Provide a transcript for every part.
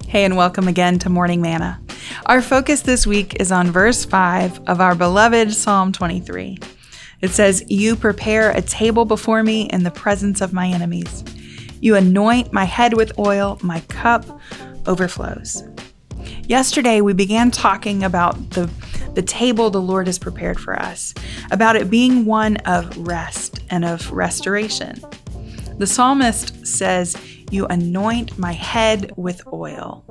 Hey, and welcome again to Morning Manna. Our focus this week is on verse 5 of our beloved Psalm 23. It says, "You prepare a table before me in the presence of my enemies. You anoint my head with oil, my cup overflows." Yesterday, we began talking about the table the Lord has prepared for us, about it being one of rest and of restoration. The psalmist says, "You anoint my head with oil."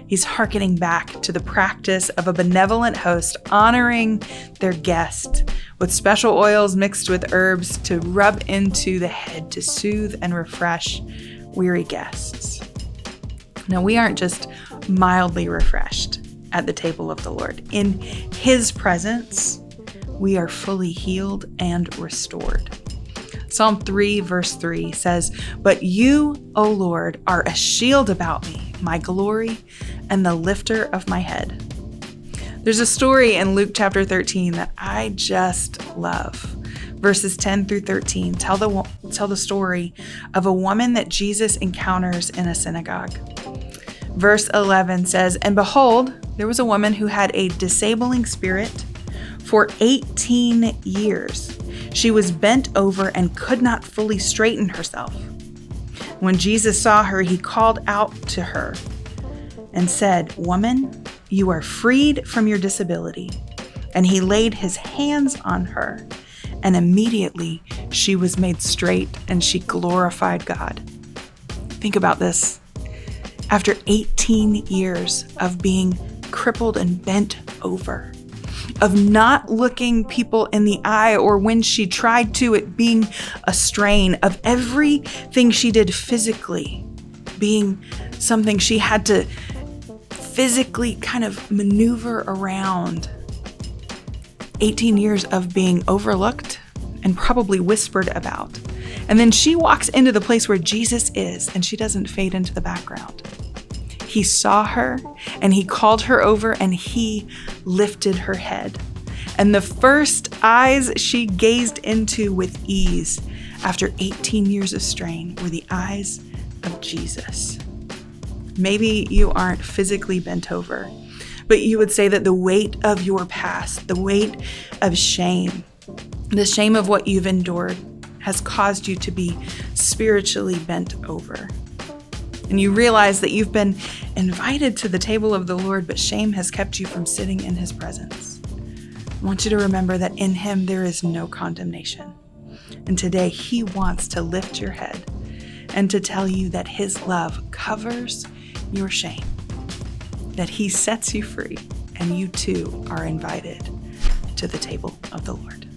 He's hearkening back to the practice of a benevolent host honoring their guest with special oils mixed with herbs to rub into the head to soothe and refresh weary guests. Now, we aren't just mildly refreshed at the table of the Lord. In His presence, we are fully healed and restored. Psalm 3 verse 3 says, "But you, O Lord, are a shield about me, my glory, and the lifter of my head." There's a story in Luke chapter 13 that I just love. Verses 10 through 13 tell the story of a woman that Jesus encounters in a synagogue. Verse 11 says, "And behold, there was a woman who had a disabling spirit for 18 years. She was bent over and could not fully straighten herself. When Jesus saw her, he called out to her and said, 'Woman, you are freed from your disability.' And he laid his hands on her, and immediately she was made straight and she glorified God." Think about this. After 18 years of being crippled and bent over, of not looking people in the eye, or when she tried to, it being a strain, of everything she did physically being something she had to physically kind of maneuver around. 18 years of being overlooked and probably whispered about. And then she walks into the place where Jesus is, and she doesn't fade into the background. He saw her and he called her over and he lifted her head. And the first eyes she gazed into with ease after 18 years of strain were the eyes of Jesus. Maybe you aren't physically bent over, but you would say that the weight of your past, the weight of shame, the shame of what you've endured has caused you to be spiritually bent over. And you realize that you've been invited to the table of the Lord, but shame has kept you from sitting in His presence. I want you to remember that in Him there is no condemnation. And today He wants to lift your head and to tell you that His love covers your shame, that He sets you free, and you too are invited to the table of the Lord.